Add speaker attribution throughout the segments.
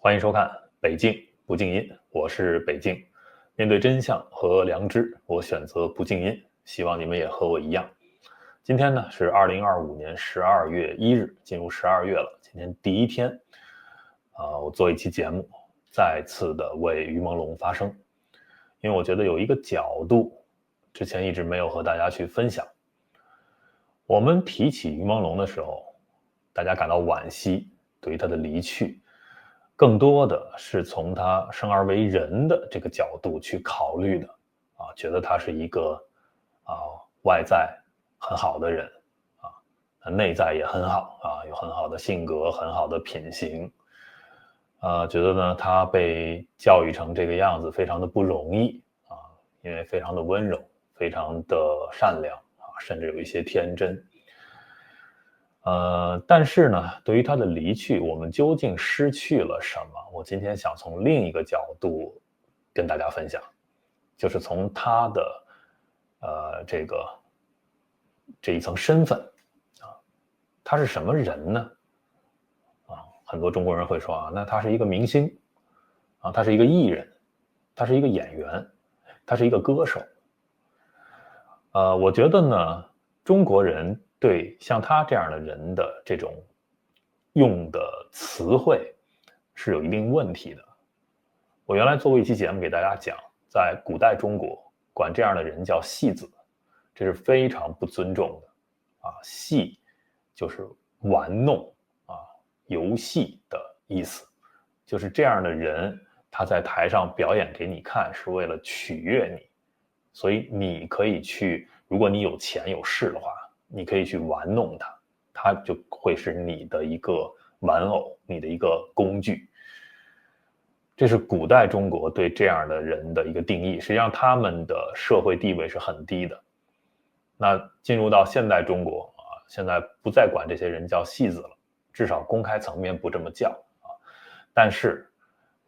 Speaker 1: 歡迎收看北京不靜音，我是北京。面對真相和良知，我選擇不靜音，希望你們也和我一樣。今天呢是2025年12月1日，進入12月了，今天第一天我做一期節目，再次的為於朦朧發聲，因為我覺得有一個角度之前一直沒有和大家去分享。我們提起于朦朧的時候，大家感到惋惜，對於他的離去更多的是從他生而為人的這個角度去考慮的覺得他是一個外在很好的人內在也很好有很好的性格，很好的品行覺得呢他被教育成這個樣子非常的不容易因為非常的溫柔，非常的善良甚至有一些天真。但是呢，對於他的離去，我們究竟失去了什麼？我今天想從另一個角度跟大家分享，就是從他的這一層身份他是什麼人呢？很多中國人会說那他是一個明星他是一個藝人，他是一個演員，他是一個歌手。我覺得呢，中國人對像他這樣的人的這種用的詞彙是有一定問題的。我原來做過一期節目給大家講，在古代中國管這樣的人叫戲子，這是非常不尊重的戲就是玩弄遊戲的意思，就是這樣的人他在台上表演給你看是為了取悅你，所以你可以去，如果你有钱有势的話，你可以去玩弄他，他就會是你的一個玩偶，你的一個工具。這是古代中國對這樣的人的一個定義，實際上他們的社會地位是很低的。那進入到現代中國現在不再管這些人叫戏子了，至少公開層面不這麼叫但是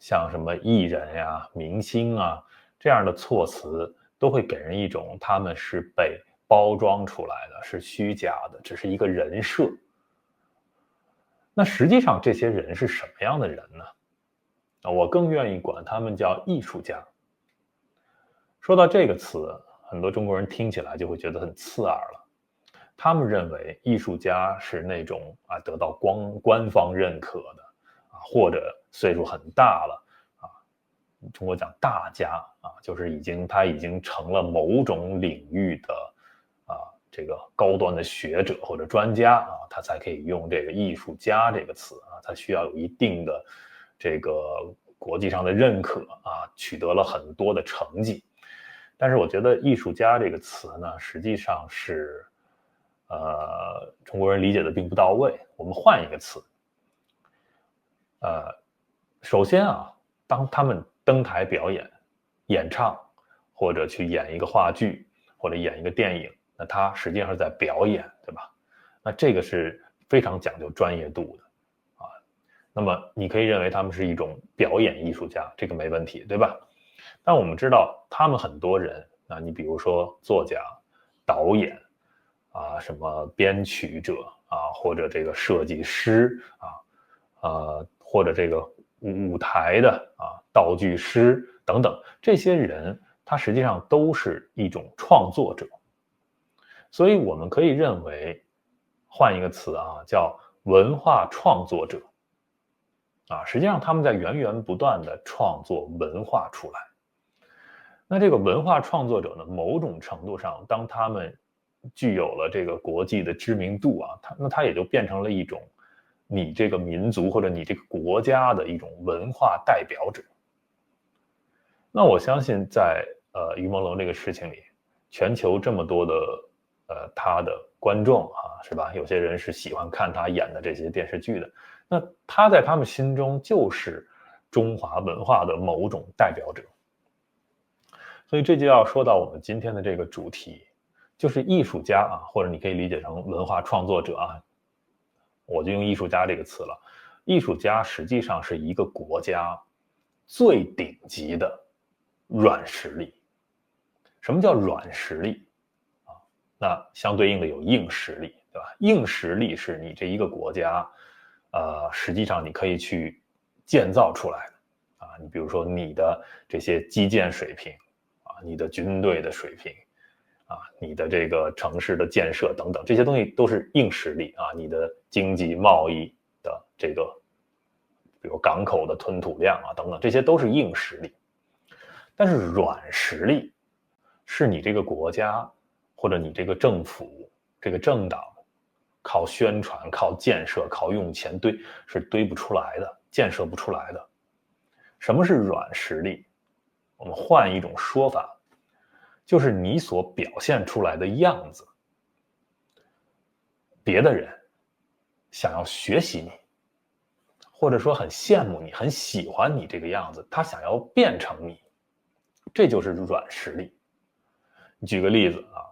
Speaker 1: 像什麼藝人呀、明星這樣的措辭都會給人一種他們是被包裝出來的，是虛假的，只是一個人設。那實際上這些人是什麼樣的人呢？我更願意管他們叫藝術家。說到這個詞，很多中國人聽起來就會覺得很刺耳了。他們認為藝術家是那種得到官方認可的或者歲數很大了中國講大家就是他已經成了某種領域的這個高端的學者或者專家他才可以用這个藝術家這個詞他需要有一定的這個國際上的認可取得了很多的成績。但是我覺得藝術家這個詞呢，實際上是中國人理解的並不到位。我們換一個詞首先當他們登台表演演唱或者去演一個話劇或者演一個電影，那他實際上是在表演，對吧？那這個是非常講究專業度的那麼你可以認為他們是一種表演藝術家，這個沒問題，對吧？但我們知道他們很多人你比如說作家、導演什麼編曲者或者這個設計師或者這個舞台的道具師等等，這些人他實際上都是一種創作者。所以我們可以認為，換一個詞叫文化創作者實際上他們在源源不斷的創作文化出來。那這個文化創作者呢，某種程度上當他們具有了這個國際的知名度那他也就變成了一種你這個民族或者你這个國家的一種文化代表者。那我相信在于朦朧這個事情裡，全球這麼多的他的觀眾是吧？有些人是喜歡看他演的這些電視劇的，那他在他們心中就是中華文化的某種代表者。所以這就要說到我們今天的這個主題，就是藝術家或者你可以理解成文化創作者我就用藝術家這個詞了。藝術家實際上是一個國家最頂級的軟實力。什麼叫軟實力那相對應的有硬實力，對吧？硬實力是你這一個國家實際上你可以去建造出來的啊。你比如说你的这些基建水平啊，你的軍隊的水平啊，你的这個城市的建設等等，這些東西都是硬實力啊。你的經濟貿易的這個，比如港口的吞吐量啊等等，這些都是硬實力。但是軟實力是你這個國家或者你這個政府、這個政黨靠宣傳、靠建設、靠用錢是堆不出來的，建設不出來的。什麼是軟實力？我們換一種說法，就是你所表現出來的樣子，別的人想要學習你，或者說很羨慕你、很喜歡你這個樣子，他想要變成你，這就是軟實力。舉個例子啊，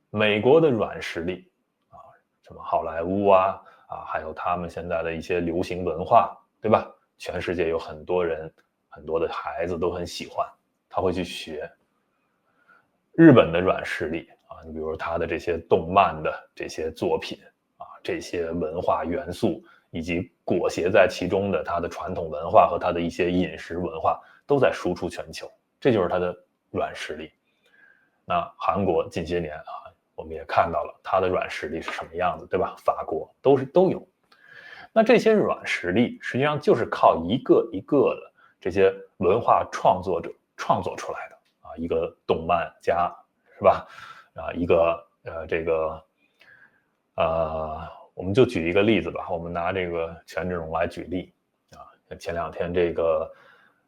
Speaker 1: 美國的軟實力啊，什麼好萊塢啊，還有他們現在的一些流行文化，對吧？全世界有很多人、很多的孩子都很喜歡，他會去學。日本的軟實力啊，你比如說他的這些動漫的這些作品啊，這些文化元素以及裹挟在其中的他的傳統文化和他的一些飲食文化都在輸出全球，這就是他的軟實力。那韓國近些年啊，我們也看到了它的軟實力是什麼樣子，對吧？法國都有。那這些軟實力實際上就是靠一個一個的這些文化創作者創作出來的啊，一個動漫家是吧？啊，一個我們就舉一個例子吧，我們拿這個權志龍來舉例啊。前兩天這個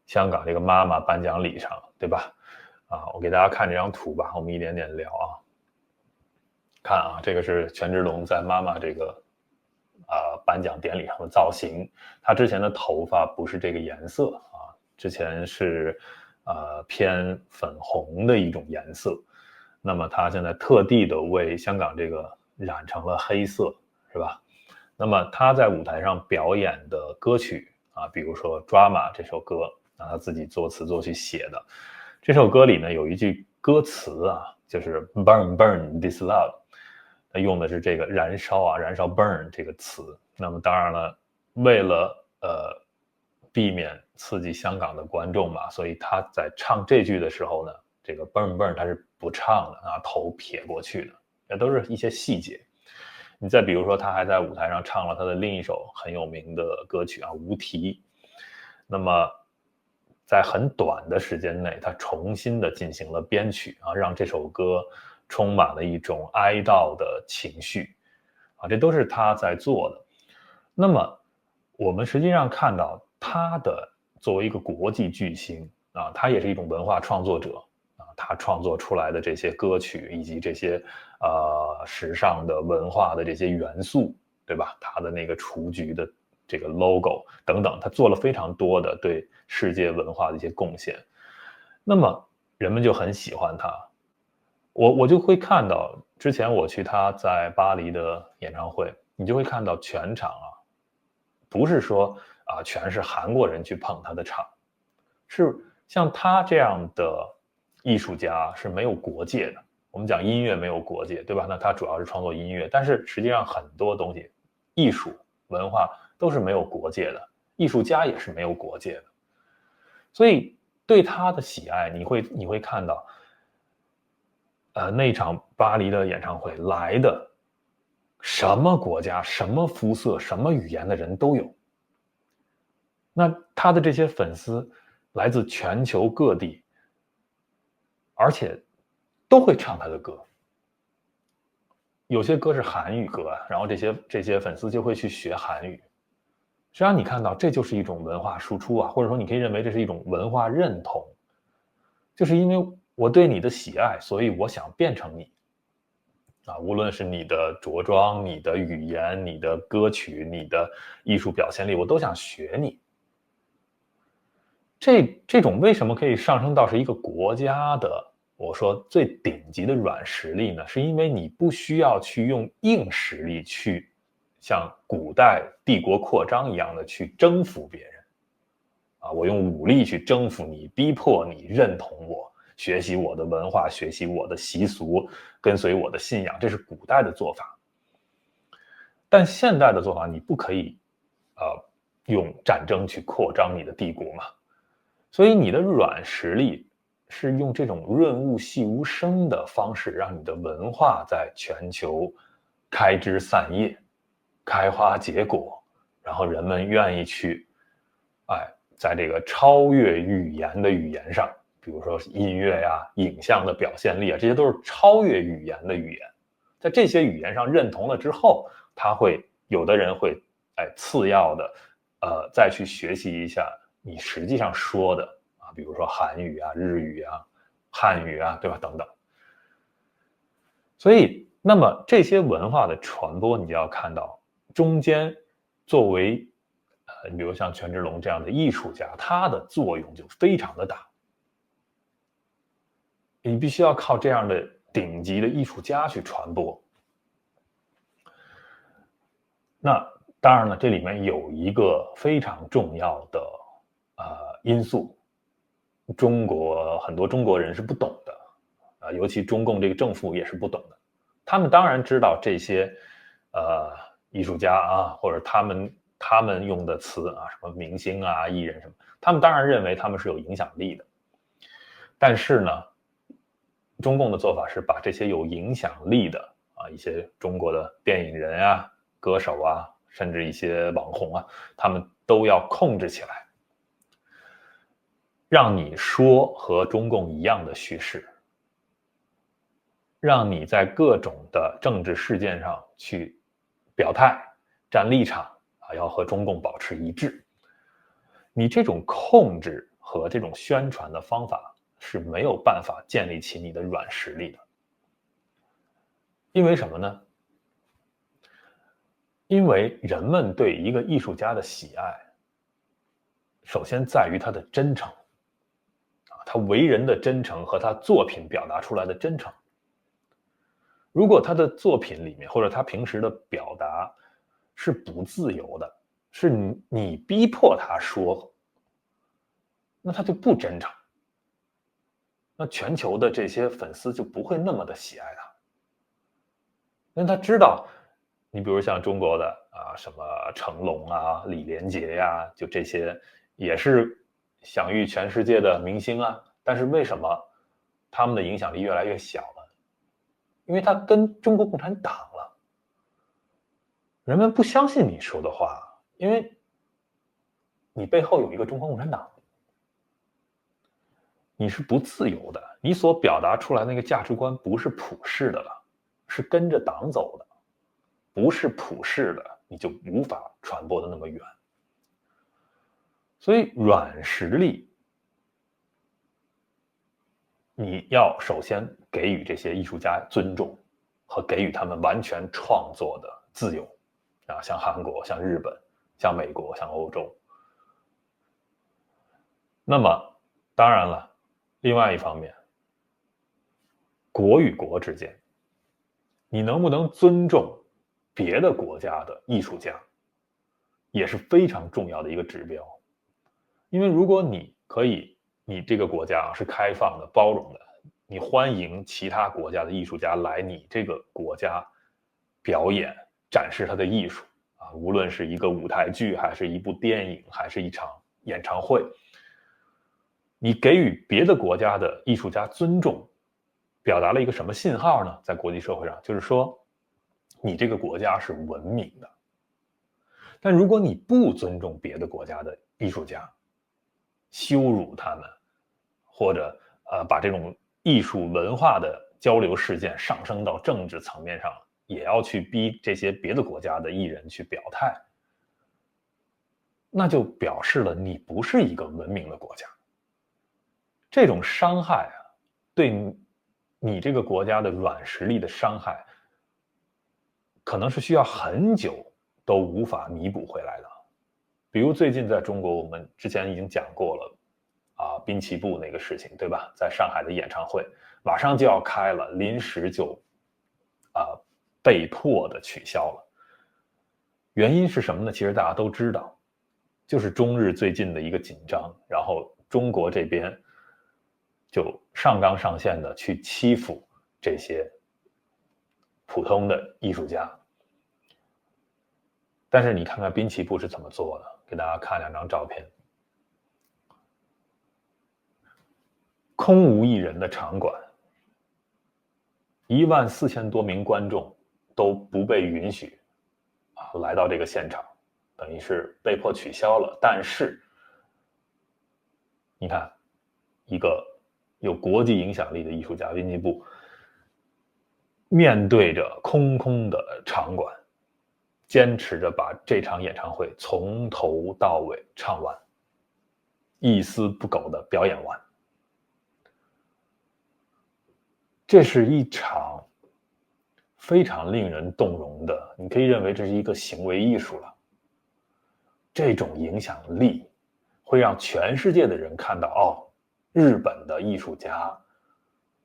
Speaker 1: 香港這個媽媽頒獎禮上，對吧？啊，我給大家看這張圖吧，我們一點點聊啊。看啊，這個是權志龍在媽媽這個頒獎典禮上的造型。他之前的頭髮不是這個顏色啊，之前是偏粉紅的一種顏色。那麼他現在特地的為香港這個染成了黑色，是吧？那麼他在舞台上表演的歌曲啊，比如說《Drama》這首歌，他自己作詞作曲寫的。這首歌裡呢有一句歌詞啊，就是 burn burn this love， 它用的是這個燃燒啊，燃燒 burn 這個詞。那麼當然了，為了避免刺激香港的觀眾嘛，所以他在唱這句的時候呢，這個 burn burn 他是不唱的啊，頭撇過去的，這都是一些細節。你再比如說，他還在舞台上唱了他的另一首很有名的歌曲啊，《無題》。那麼在很短的時間內，他重新的進行了編曲啊，讓這首歌充滿了一種哀悼的情緒啊，這都是他在做的。那麼我們實際上看到他的作為一個國際巨星啊，他也是一種文化創作者啊，他創作出來的這些歌曲以及這些時尚的文化的這些元素，對吧？他的那個雛菊的這個 logo 等等，他做了非常多的對世界文化的一些貢獻，那麼人們就很喜歡他。我就會看到，之前我去他在巴黎的演唱會，你就會看到全場啊，不是說啊全是韓國人去捧他的場，是像他這樣的藝術家是沒有國界的。我們講音樂沒有國界，對吧？那他主要是創作音樂，但是實際上很多東西，藝術文化都是沒有國界的，藝術家也是沒有國界的。所以對他的喜愛，你會看到，那場巴黎的演唱會來的什麼國家、什麼膚色、什麼語言的人都有。那他的這些粉絲來自全球各地，而且都會唱他的歌。有些歌是韓語歌，然後這些粉絲就會去學韓語。實際上你看到這就是一種文化輸出啊，或者說你可以認為這是一種文化認同，就是因為我對你的喜愛，所以我想變成你啊，無論是你的着裝、你的語言、你的歌曲、你的藝術表現力，我都想學你。這種為什麼可以上升到是一個國家的，我說最頂級的軟實力呢？是因為你不需要去用硬實力去像古代帝國擴張一樣的去征服別人啊，我用武力去征服你，逼迫你認同我，學習我的文化，學習我的習俗，跟隨我的信仰，這是古代的做法。但現代的做法，你不可以用戰爭去擴張你的帝國嘛。所以你的軟實力是用這種潤物細無聲的方式，讓你的文化在全球開枝散葉、開花結果，然後人們願意去，在這個超越語言的語言上，比如說音樂呀、影像的表現力啊，這些都是超越語言的語言。在這些語言上認同了之後，有的人会次要的再去學習一下你實際上說的啊，比如說韓語啊、日語啊、漢語啊，对吧？等等。所以，那麼這些文化的傳播，你就要看到中間作為你比如像權志龍這樣的藝術家，他的作用就非常的大。你必須要靠這樣的頂級的藝術家去傳播。那當然了，這裡面有一個非常重要的因素，很多中國人是不懂的，尤其中共这個政府也是不懂的。他們当然知道這些藝術家啊，或者他們用的詞啊，什麼明星啊、藝人什麼，他們當然認為他們是有影響力的。但是呢，中共的做法是把這些有影響力的一些中国的電影人啊、歌手啊，甚至一些網紅啊，他們都要控制起來，讓你說和中共一樣的敘事，讓你在各種的政治事件上去表態、站立場啊，要和中共保持一致。你這種控制和這種宣傳的方法是沒有辦法建立起你的軟實力的。因為什麼呢？因為人們對一個藝術家的喜愛，首先在於他的真誠，他為人的真誠和他作品表達出來的真誠。如果他的作品裡面或者他平时的表達是不自由的，是你逼迫他說，那他就不真誠，那全球的这些粉絲就不會那麼的喜愛他。因為他知道，你比如像中國的什麼成龍啊、李連杰呀，就這些也是享譽全世界的明星啊，但是為什麼他們的影響力越來越小了？因為他跟中國共產黨了，人們不相信你說的話，因為你背後有一個中國共產黨，你是不自由的，你所表達出來那個價值觀不是普世的了，是跟着黨走的，不是普世的，你就無法傳播的那麼遠。所以軟實力，你要首先給予這些藝術家尊重，和給予他們完全創作的自由啊，像韓國、像日本、像美國、像歐洲。那麼當然了，另外一方面，國與國之間，你能不能尊重別的國家的藝術家，也是非常重要的一個指標。因為如果你這個國家是開放的、包容的，你歡迎其他國家的藝術家來你這個國家表演、展示他的藝術啊，無論是一個舞台劇，還是一部電影，還是一場演唱會，你給予別的國家的藝術家尊重，表達了一個什麼信號呢？在國際社會上，就是說你這個國家是文明的。但如果你不尊重別的國家的藝術家，羞辱他們，或者把這種藝術文化的交流事件上升到政治層面上，也要去逼這些別的国家的藝人去表態，那就表示了你不是一個文明的国家。這種傷害對你這個國家的軟實力的傷害，可能是需要很久都無法彌補回來的。比如最近在中國，我們之前已經講過了濱崎步那個事情，对吧？在上海的演唱會馬上就要開了，臨時就被迫的取消了。原因是什麼呢？其實大家都知道，就是中日最近的一個緊張，然後中國這邊就上綱上線的去欺負這些普通的藝術家。但是你看看濱崎步是怎麼做的，給大家看2張照片，空无一人的场馆，14000多名观众都不被允许来到这个现场，等于是被迫取消了。但是你看，一个有国际影响力的艺术家滨崎步，面对着空空的场馆，坚持着把这场演唱会从头到尾唱完，一絲不苟的表演完。這是一場非常令人動容的，你可以認為這是一個行為藝術了。這種影響力會讓全世界的人看到，哦，日本的藝術家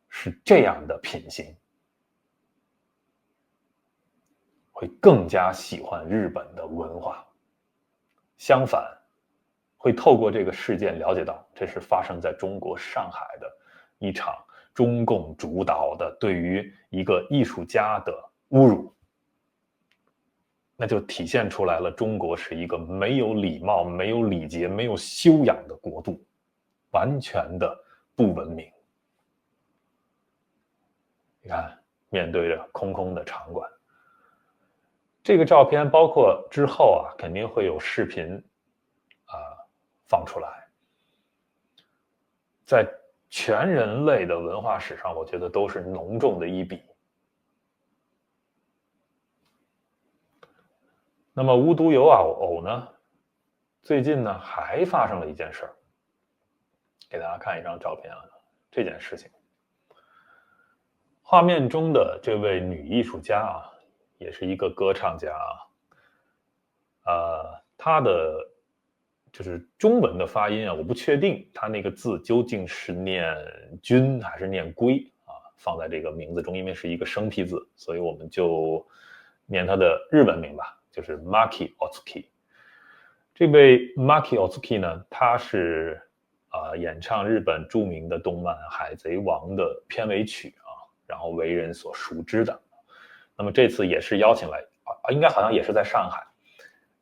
Speaker 1: 是這樣的品行，會更加喜歡日本的文化。相反，會透過這個事件了解到，這是發生在中國上海的一場中共主導的對於一個藝術家的侮辱，那就體現出來了中國是一個沒有禮貌、沒有禮節、沒有修養的國度，完全的不文明。你看，面對着空空的場館，這個照片包括之後肯定會有視頻放出來，在全人類的文化史上，我覺得都是濃重的一筆。那麼無獨有偶呢，最近呢還發生了一件事兒，給大家看一張照片這件事情，畫面中的這位女藝術家也是一個歌唱家她的就是中文的發音我不確定她那個字究竟是念君還是念歸放在這個名字中，因為是一個生僻字，所以我們就念她的日文名吧，就是 Maki Otsuki。這位 Maki Otsuki 呢，她是演唱日本著名的動漫《海賊王》的片尾曲然後為人所熟知的。那麼這次也是邀請來應該好像也是在上海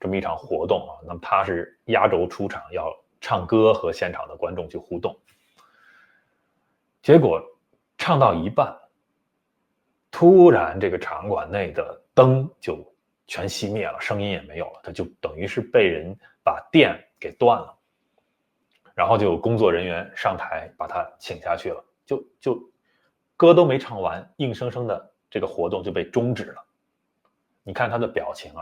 Speaker 1: 這麼一場活動那麼他是壓軸出場，要唱歌和現場的觀眾去互動。結果唱到一半，突然這個場館內的燈就全熄滅了，聲音也沒有了，他就等於是被人把電給斷了，然後就有工作人員上台把他請下去了，就歌都沒唱完，硬生生的這個活動就被終止了。你看他的表情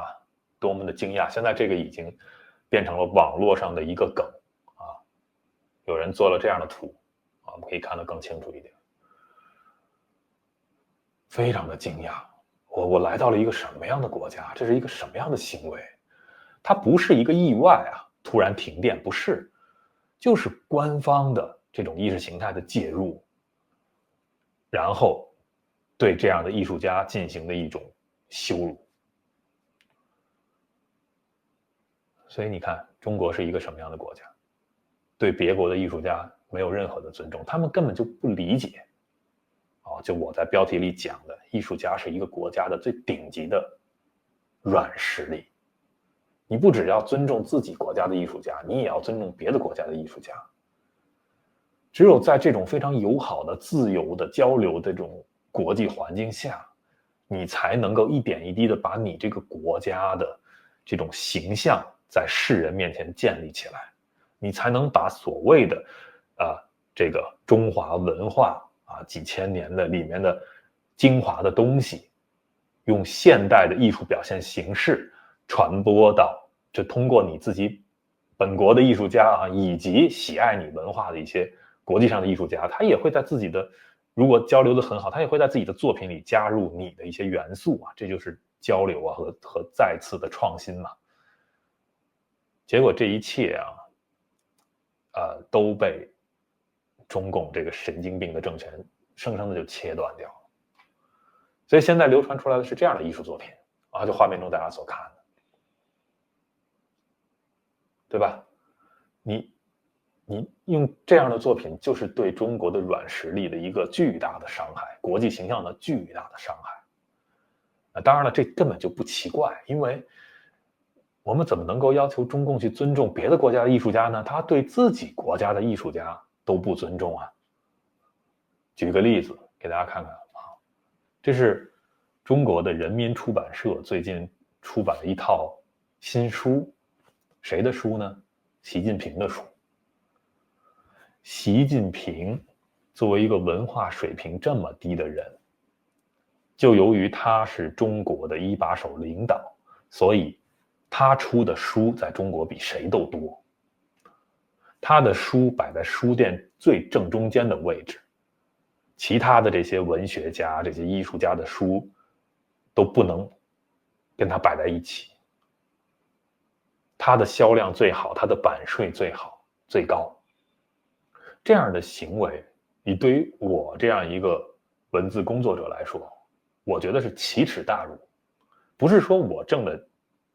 Speaker 1: 多麼的驚訝，現在這個已經變成了網絡上的一個梗有人做了這樣的圖我們可以看得更清楚一點。非常的驚訝，我來到了一個什麼樣的國家？這是一個什麼樣的行為？它不是一個意外突然停電，不是，就是官方的這種意識形態的介入，然後對這樣的藝術家進行的一種羞辱。所以你看，中國是一個什麼樣的國家？對別國的藝術家沒有任何的尊重，他們根本就不理解就我在標題裡講的，藝術家是一個國家的最頂級的軟實力。你不只要尊重自己國家的藝術家，你也要尊重別的國家的藝術家。只有在這種非常友好的、自由的交流的這種國際環境下，你才能夠一點一滴的把你這個國家的這種形象在世人面前建立起來，你才能把所謂的這個中華文化幾千年的裡面的精華的東西，用現代的藝術表現形式傳播到，就通過你自己本國的藝術家以及喜愛你文化的一些國際上的藝術家，他也會在自己的，如果交流的很好，他也會在自己的作品裡加入你的一些元素這就是交流和再次的創新嘛。結果這一切都被中共這個神經病的政權生生的就切斷掉了。所以現在流傳出來的是這樣的藝術作品就畫面中大家所看的，對吧？你用這樣的作品就是對中國的軟實力的一個巨大的傷害，國際形象的巨大的傷害。當然了，這根本就不奇怪，因為我們怎麼能夠要求中共去尊重別的国家的藝術家呢？他对自己国家的藝術家都不尊重啊。舉個例子給大家看看啊，這是中國的人民出版社最近出版了一套新書，誰的書呢？習近平的書。習近平作为一個文化水平這麼低的人，就由於他是中國的一把手領導，所以他出的書在中國比誰都多。他的書擺在書店最正中間的位置，其他的這些文學家、這些藝術家的書都不能跟他擺在一起。他的銷量最好，他的版稅最好、最高。這樣的行為，你對於我這樣一個文字工作者來說，我覺得是奇恥大辱。不是說我掙的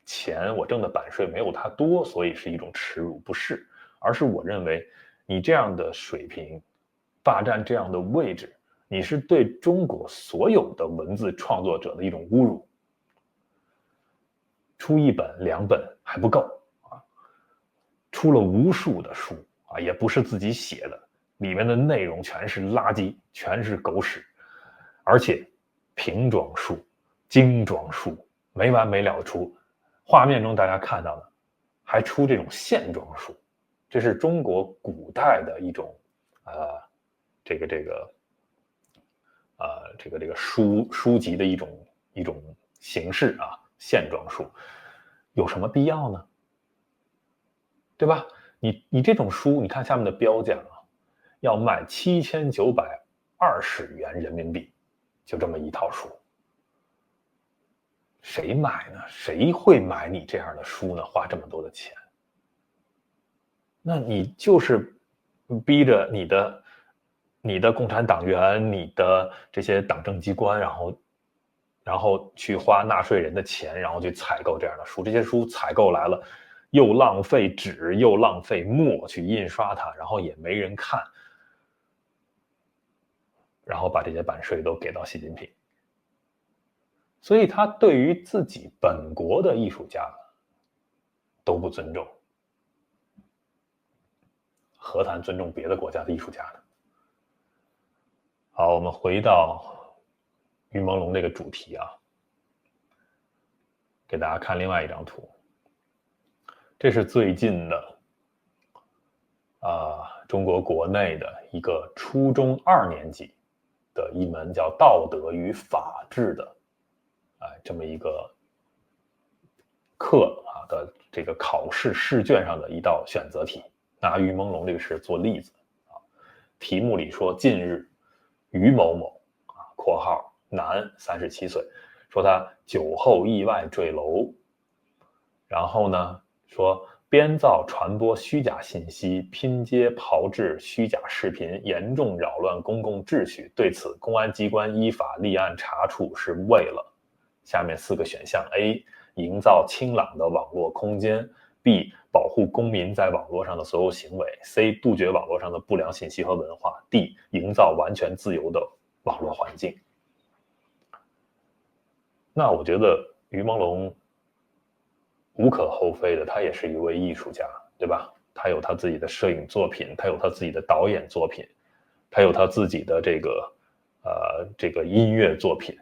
Speaker 1: 錢、我掙的版稅沒有他多，所以是一種恥辱，不是，而是我認為你這樣的水平，霸佔這樣的位置，你是對中國所有的文字創作者的一種侮辱。出一本2本還不夠啊，出了無數的書啊，也不是自己寫的，裡面的內容全是垃圾，全是狗屎，而且瓶裝書、精裝書沒完沒了出，畫面中大家看到的還出這種線裝書，這是中國古代的一種這個書籍的一種形式啊，線裝書有什麼必要呢？对吧？你這種書，你看下面的標價啊，要賣7920元人民幣，就這麼一套書，誰買呢？誰會買你這樣的書呢？花這麼多的錢，那你就是逼着你的共產黨員、你的這些黨政機關，然後去花納稅人的錢，然後去採購這樣的書。這些書採購來了，又浪費紙，又浪費墨去印刷它，然後也沒人看，然後把這些版稅都給到習近平。所以他對於自己本國的藝術家都不尊重，何談尊重別的國家的藝術家呢？好，我們回到於朦朧這個主題啊，給大家看另外一張圖。這是最近的中國國內的一個初中2年級的一門叫道德與法治的這麼一個課的這個考試試卷上的一道選擇題，拿於朦朧這個事做例子啊。題目裡說，近日於某某括號男37歲，說他酒後意外墜樓，然後呢說編造傳播虛假信息、拼接炮製虛假視頻，嚴重擾亂公共秩序，對此公安機關依法立案查處，是為了下面4個選項： A. 營造清朗的網絡空間， B. 保護公民在網絡上的所有行為， C. 杜絕網絡上的不良信息和文化， D. 營造完全自由的網絡環境。那我覺得於朦朧無可厚非的，他也是一位藝術家，对吧？他有他自己的攝影作品，他有他自己的導演作品，他有他自己的這個音樂作品。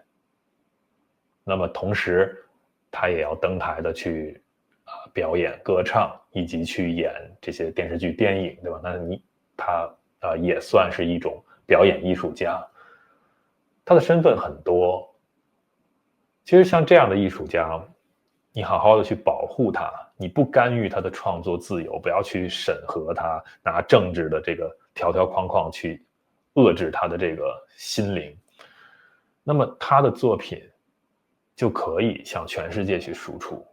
Speaker 1: 那麼同時他也要登台的去表演歌唱，以及去演這些電視劇電影，對吧？那他也算是一種表演藝術家，他的身份很多。其實像這樣的藝術家，你好好的去保護他，你不干預他的創作自由，不要去審核他，拿政治的這個条条框框去遏制他的這個心靈，那麼他的作品就可以向全世界去輸出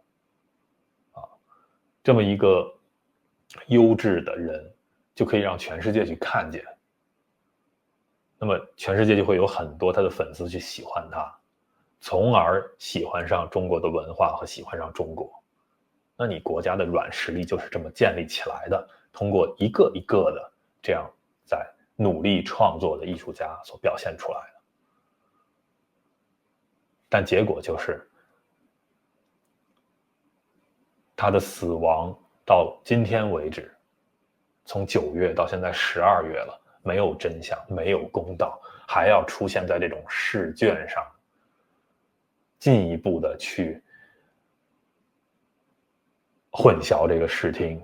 Speaker 1: 這麼一個優質的人就可以讓全世界去看見，那麼全世界就會有很多他的粉絲去喜歡他，從而喜歡上中國的文化和喜歡上中国。那你國家的軟實力就是這麼建立起來的，通過一個一個的這樣在努力創作的藝術家所表現出来的。但結果就是他的死亡到今天為止，從9月到現在12月了，沒有真相，沒有公道，還要出現在這種試卷上，進一步的去混淆這個視聽，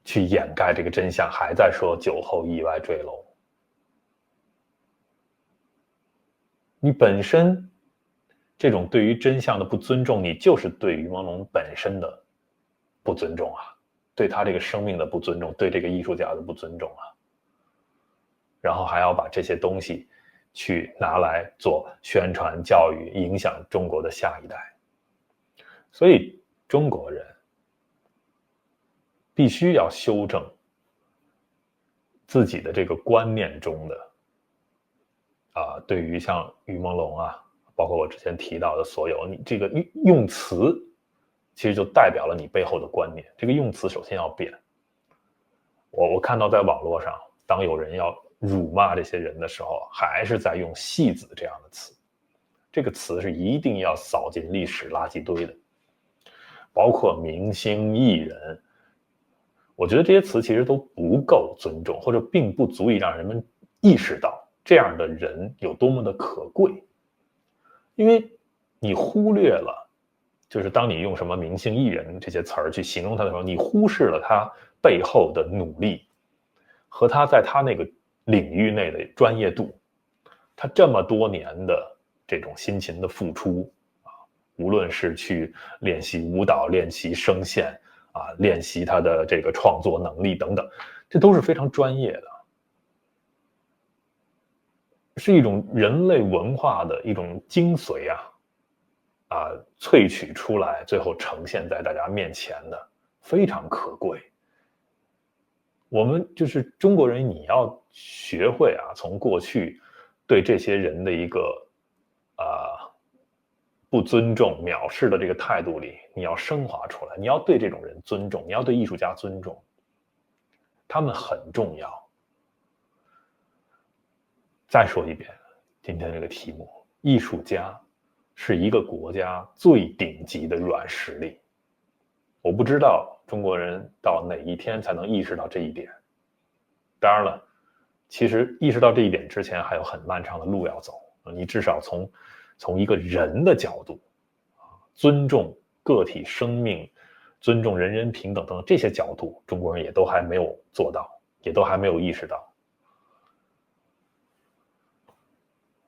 Speaker 1: 去掩蓋這個真相，還在說酒後意外墜樓。你本身這種對於真相的不尊重，你就是对于朦胧本身的不尊重啊，对他这個生命的不尊重，对這個藝術家的不尊重啊，然後還要把這些東西去拿來做宣傳教育，影響中國的下一代。所以中國人必須要修正自己的這個觀念中的對於像於朦朧啊，包括我之前提到的所有，你這個用詞其實就代表了你背後的觀念，這個用詞首先要變。我看到在網絡上，當有人要辱罵這些人的時候，還是在用戲子這樣的詞，這個詞是一定要掃進歷史垃圾堆的。包括明星藝人，我覺得這些詞其實都不夠尊重，或者並不足以讓人們意識到這樣的人有多麼的可貴。因為你忽略了，就是當你用什么明星藝人這些詞兒去形容他的時候，你忽視了他背後的努力和他在他那個領域內的專業度，他這麼多年的這種辛勤的付出啊，無論是去練習舞蹈、練習聲線啊、練習他的這個創作能力等等，這都是非常專業的，是一種人類文化的一種精髓萃取出來，最後呈現在大家面前的，非常可貴。我们就是中國人，你要學會從過去對這些人的一個不尊重、藐視的這個態度裡，你要升華出來，你要對這種人尊重，你要對藝術家尊重，他們很重要。再說一遍，今天這個題目，藝術家是一個國家最頂級的軟實力。我不知道中國人到哪一天才能意識到這一點。當然了，其實意識到這一點之前還有很漫長的路要走。你至少從一個人的角度，尊重個體生命，尊重人人平等等這些角度，中國人也都還沒有做到，也都還沒有意識到。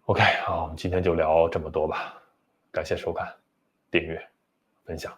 Speaker 1: OK， 好，我們今天就聊這麼多吧。感謝收看、訂閱、分享。